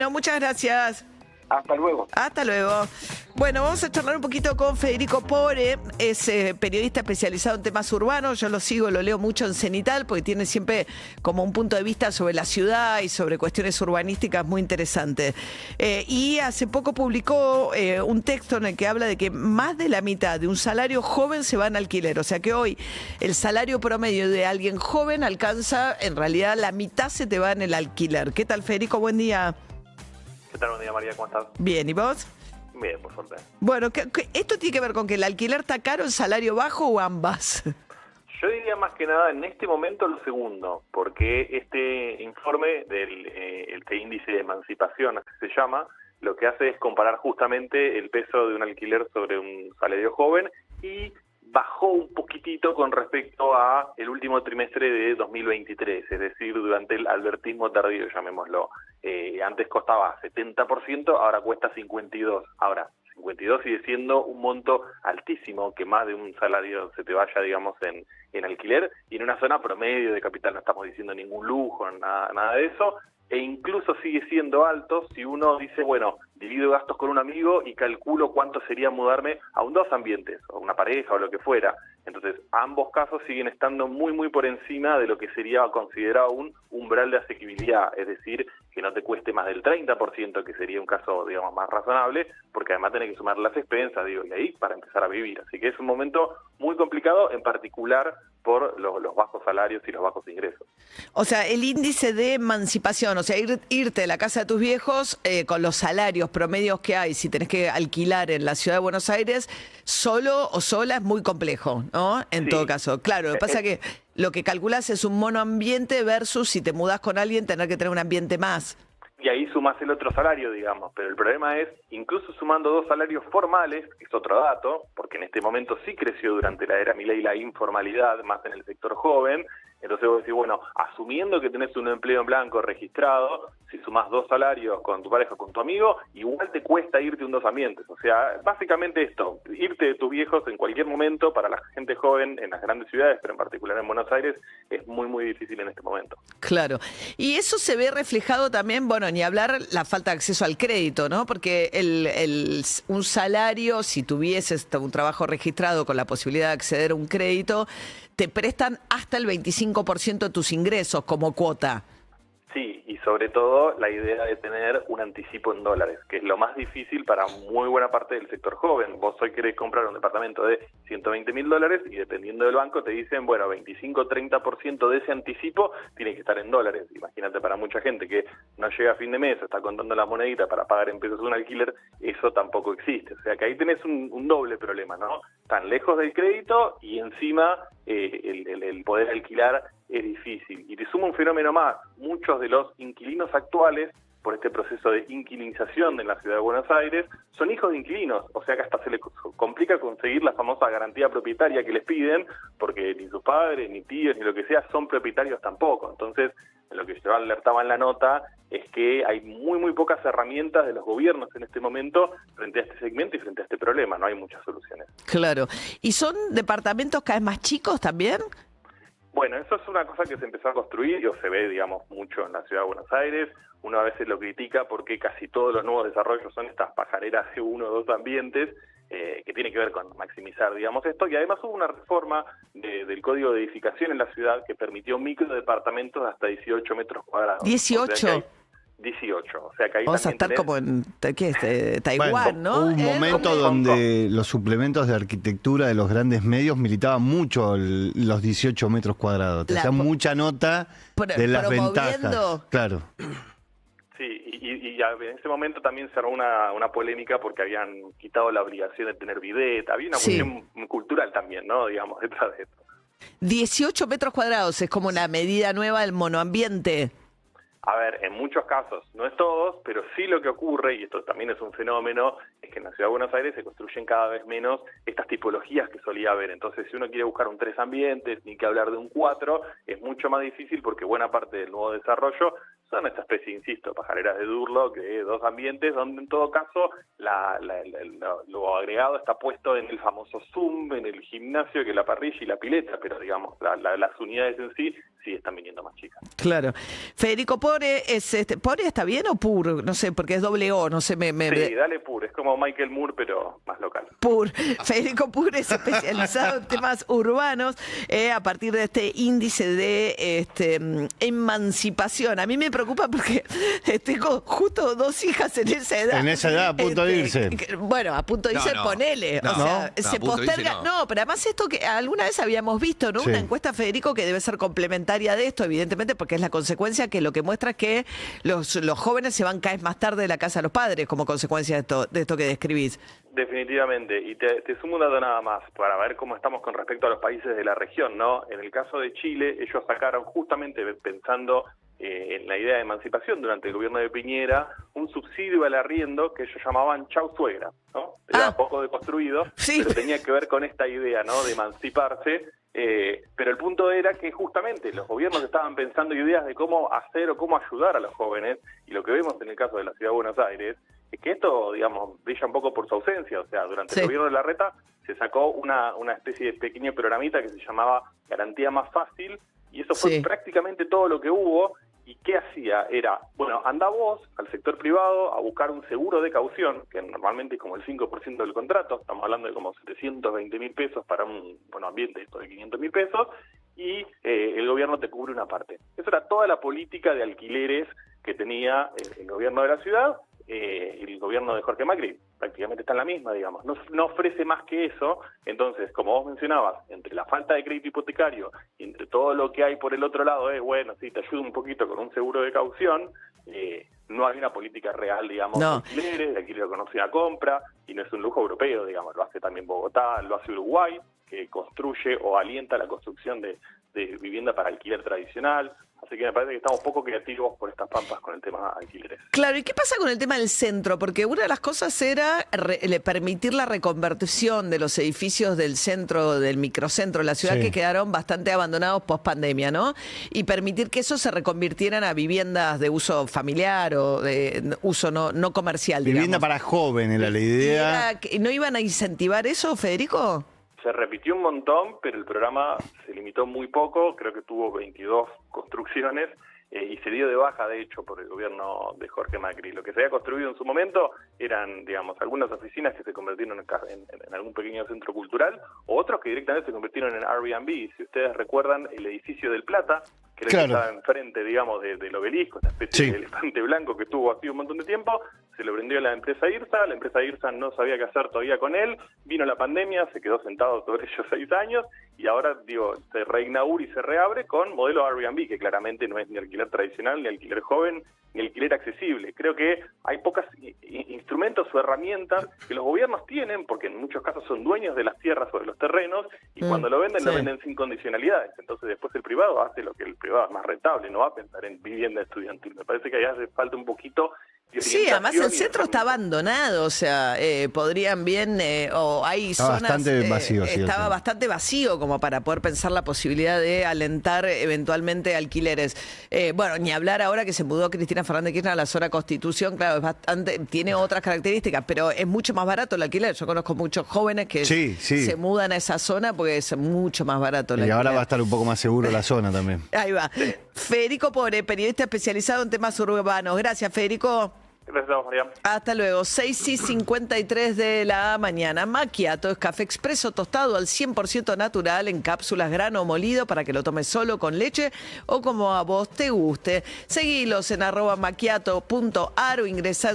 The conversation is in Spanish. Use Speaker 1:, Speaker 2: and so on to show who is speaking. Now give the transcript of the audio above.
Speaker 1: No, muchas gracias.
Speaker 2: Hasta luego.
Speaker 1: Hasta luego. Bueno, vamos a charlar un poquito con Federico Pore, es periodista especializado en temas urbanos. Yo lo sigo, lo leo mucho en Cenital porque tiene siempre como un punto de vista sobre la ciudad y sobre cuestiones urbanísticas muy interesante. Y hace poco publicó un texto en el que habla de que más de la mitad de un salario joven se va en alquiler. O sea que hoy el salario promedio de alguien joven alcanza, en realidad la mitad se te va en el alquiler. ¿Qué tal, Federico? Buen día.
Speaker 2: ¿Qué tal? Buen día, María. ¿Cómo estás?
Speaker 1: Bien, ¿y vos?
Speaker 2: Bien, por suerte.
Speaker 1: Bueno, ¿esto tiene que ver con que el alquiler está caro, el salario bajo o ambas?
Speaker 2: Yo diría más que nada en este momento lo segundo, porque este informe del este índice de emancipación, así se llama, lo que hace es comparar justamente el peso de un alquiler sobre un salario joven y bajó un poquitito con respecto a el último trimestre de 2023, es decir, durante el albertismo tardío, llamémoslo. Antes costaba 70%, ahora cuesta 52%. Ahora, 52 sigue siendo un monto altísimo, que más de un salario se te vaya, digamos, en alquiler, y en una zona promedio de capital, no estamos diciendo ningún lujo, nada de eso, e incluso sigue siendo alto si uno dice, bueno, divido gastos con un amigo y calculo cuánto sería mudarme a un dos ambientes, o una pareja o lo que fuera. Entonces, ambos casos siguen estando muy por encima de lo que sería considerado un umbral de asequibilidad, es decir, que no te cueste más del 30%, que sería un caso, digamos, más razonable, porque además tenés que sumar las expensas, y ahí para empezar a vivir. Así que es un momento muy complicado, en particular por los bajos salarios y los bajos ingresos.
Speaker 1: O sea, el índice de emancipación, o sea, irte de la casa de tus viejos con los salarios promedios que hay, si tenés que alquilar en la ciudad de Buenos Aires, solo o sola es muy complejo, ¿no? En todo caso. Claro, lo que pasa es que lo que calculás es un monoambiente versus si te mudás con alguien, tener que tener un ambiente más.
Speaker 2: Y ahí sumás el otro salario, digamos, pero el problema es, incluso sumando dos salarios formales, que es otro dato, porque en este momento sí creció durante la era Milei la informalidad, más en el sector joven. Entonces vos decís, bueno, asumiendo que tenés un empleo en blanco registrado, si sumás dos salarios con tu pareja o con tu amigo, igual te cuesta irte a un dos ambientes. O sea, básicamente esto, irte de tus viejos en cualquier momento para la gente joven en las grandes ciudades, pero en particular en Buenos Aires, es muy difícil en este momento.
Speaker 1: Claro. Y eso se ve reflejado también, bueno, ni hablar la falta de acceso al crédito, ¿no? Porque un salario, si tuvieses un trabajo registrado con la posibilidad de acceder a un crédito, te prestan hasta el 25% de tus ingresos como cuota.
Speaker 2: Sí, y sobre todo la idea de tener un anticipo en dólares, que es lo más difícil para muy buena parte del sector joven. Vos hoy querés comprar un departamento de $120.000 y dependiendo del banco te dicen, bueno, 25-30% de ese anticipo tiene que estar en dólares. Imagínate, para mucha gente que no llega a fin de mes, está contando la monedita para pagar en pesos un alquiler, eso tampoco existe. O sea que ahí tenés un doble problema, ¿no? Tan lejos del crédito y encima el poder alquilar es difícil. Y te suma un fenómeno más, muchos de los inquilinos actuales, por este proceso de inquilinización en la ciudad de Buenos Aires, son hijos de inquilinos, o sea que hasta se les complica conseguir la famosa garantía propietaria que les piden, porque ni sus padres, ni tíos, ni lo que sea, son propietarios tampoco. Entonces, lo que yo alertaba en la nota es que hay muy pocas herramientas de los gobiernos en este momento frente a este segmento y frente a este problema, no hay muchas soluciones.
Speaker 1: Claro. ¿Y son departamentos cada vez más chicos también?
Speaker 2: Bueno, eso es una cosa que se empezó a construir y se ve, digamos, mucho en la ciudad de Buenos Aires. Uno a veces lo critica porque casi todos los nuevos desarrollos son estas pajareras de uno o dos ambientes, que tiene que ver con maximizar, digamos, esto. Y además hubo una reforma del Código de Edificación en la ciudad que permitió microdepartamentos de hasta 18 metros cuadrados.
Speaker 1: 18.
Speaker 2: O sea que 18, o sea que ahí
Speaker 1: vamos a estar como en Taiwán,
Speaker 3: bueno,
Speaker 1: ¿no?
Speaker 3: Hubo un momento donde los suplementos de arquitectura de los grandes medios militaban mucho los 18 metros cuadrados. Te hacían mucha nota de las ventajas. Claro.
Speaker 2: Sí, y en ese momento también se armó una polémica porque habían quitado la obligación de tener bidet. Había una cuestión cultural también, ¿no? Digamos, detrás de esto.
Speaker 1: 18 metros cuadrados es como una medida nueva del monoambiente.
Speaker 2: A ver, en muchos casos, no es todos, pero sí lo que ocurre, y esto también es un fenómeno, es que en la Ciudad de Buenos Aires se construyen cada vez menos estas tipologías que solía haber. Entonces, si uno quiere buscar un 3 ambientes, ni que hablar de un 4, es mucho más difícil porque buena parte del nuevo desarrollo son esta especie, insisto, pajareras de Durlock, de 2 ambientes, donde en todo caso lo agregado está puesto en el famoso Zoom, en el gimnasio, que la parrilla y la pileta, pero digamos, las unidades en sí sí están viniendo más chicas.
Speaker 1: Claro. Federico Pore, ¿Pore está bien o Pur? No sé, porque es doble O, no sé.
Speaker 2: Sí, dale Pur, es como Michael Moore, pero más local.
Speaker 1: Pur. Federico Pur es especializado en temas urbanos a partir de este índice de emancipación. A mí me preocupa porque tengo justo 2 hijas en esa edad.
Speaker 3: En esa edad, a punto de irse.
Speaker 1: Bueno, a punto de irse, ponele. O sea, se posterga. No, pero además esto que alguna vez habíamos visto, ¿no? Sí. Una encuesta, Federico, que debe ser complementaria de esto, evidentemente, porque es la consecuencia que lo que muestra es que los jóvenes se van cada vez más tarde de la casa de los padres como consecuencia de esto que describís.
Speaker 2: Definitivamente, y te sumo un dato nada más para ver cómo estamos con respecto a los países de la región, ¿no? En el caso de Chile, ellos sacaron justamente pensando en la idea de emancipación durante el gobierno de Piñera, un subsidio al arriendo que ellos llamaban Chau Suegra, ¿no? Era poco deconstruido, sí, pero tenía que ver con esta idea, ¿no? De emanciparse. Pero el punto era que justamente los gobiernos estaban pensando ideas de cómo hacer o cómo ayudar a los jóvenes, y lo que vemos en el caso de la Ciudad de Buenos Aires es que esto, digamos, brilla un poco por su ausencia. O sea, durante el gobierno de Larreta se sacó una especie de pequeño programita que se llamaba Garantía Más Fácil, y eso fue prácticamente todo lo que hubo. ¿Y qué hacía? Era, bueno, anda vos al sector privado a buscar un seguro de caución, que normalmente es como el 5% del contrato, estamos hablando de como 720.000 pesos para un ambiente de 500.000 pesos, y el gobierno te cubre una parte. Esa era toda la política de alquileres que tenía el gobierno de la ciudad. El gobierno de Jorge Macri prácticamente está en la misma, digamos, no ofrece más que eso. Entonces, como vos mencionabas, entre la falta de crédito hipotecario y entre todo lo que hay por el otro lado, bueno, sí, te ayuda un poquito con un seguro de caución, no hay una política real, digamos, de alquileres, de alquiler con opción a compra, y no es un lujo europeo, digamos, lo hace también Bogotá, lo hace Uruguay, que construye o alienta la construcción de vivienda para alquiler tradicional. Así que me parece que estamos poco creativos por estas pampas con el tema alquileres.
Speaker 1: Claro, ¿y qué pasa con el tema del centro? Porque una de las cosas era permitir la reconversión de los edificios del centro, del microcentro de la ciudad, que quedaron bastante abandonados post pandemia, ¿no? Y permitir que eso se reconvirtieran a viviendas de uso familiar o de uso no comercial, digamos.
Speaker 3: Vivienda para jóvenes, la idea.
Speaker 1: ¿No iban a incentivar eso, Federico?
Speaker 2: Se repitió un montón, pero el programa se limitó muy poco, creo que tuvo 22 construcciones y se dio de baja, de hecho, por el gobierno de Jorge Macri. Lo que se había construido en su momento eran, digamos, algunas oficinas que se convirtieron en algún pequeño centro cultural, o otros que directamente se convirtieron en Airbnb. Si ustedes recuerdan el edificio del Plata, que era el que estaba enfrente, digamos, del obelisco, esta especie de elefante blanco que estuvo así un montón de tiempo, se lo vendió a la empresa IRSA no sabía qué hacer todavía con él, vino la pandemia, se quedó sentado sobre ellos 6 años, y ahora, se reinaugura y se reabre con modelo Airbnb, que claramente no es ni alquiler tradicional, ni alquiler joven, ni alquiler accesible. Creo que hay pocos instrumentos o herramientas que los gobiernos tienen, porque en muchos casos son dueños de las tierras o de los terrenos, y cuando lo venden sin condicionalidades. Entonces después el privado hace lo que el privado es más rentable, no va a pensar en vivienda estudiantil. Me parece que ahí hace falta un poquito.
Speaker 1: Sí, además el centro está abandonado, o sea, podrían bien, o hay zonas...
Speaker 3: Bastante vacío,
Speaker 1: estaba bastante vacío como para poder pensar la posibilidad de alentar eventualmente alquileres. Bueno, ni hablar ahora que se mudó Cristina Fernández de Kirchner a la zona Constitución, claro, tiene otras características, pero es mucho más barato el alquiler. Yo conozco muchos jóvenes que se mudan a esa zona porque es mucho más barato el alquiler.
Speaker 3: Y ahora va a estar un poco más seguro la zona también.
Speaker 1: Ahí va. Federico Pore, periodista especializado en temas urbanos. Gracias, Federico.
Speaker 2: Gracias, María.
Speaker 1: Hasta luego. 6:53 de la mañana. Macchiato es café expreso tostado al 100% natural en cápsulas grano molido para que lo tomes solo con leche o como a vos te guste. Seguilos en @macchiato.ar o ingresá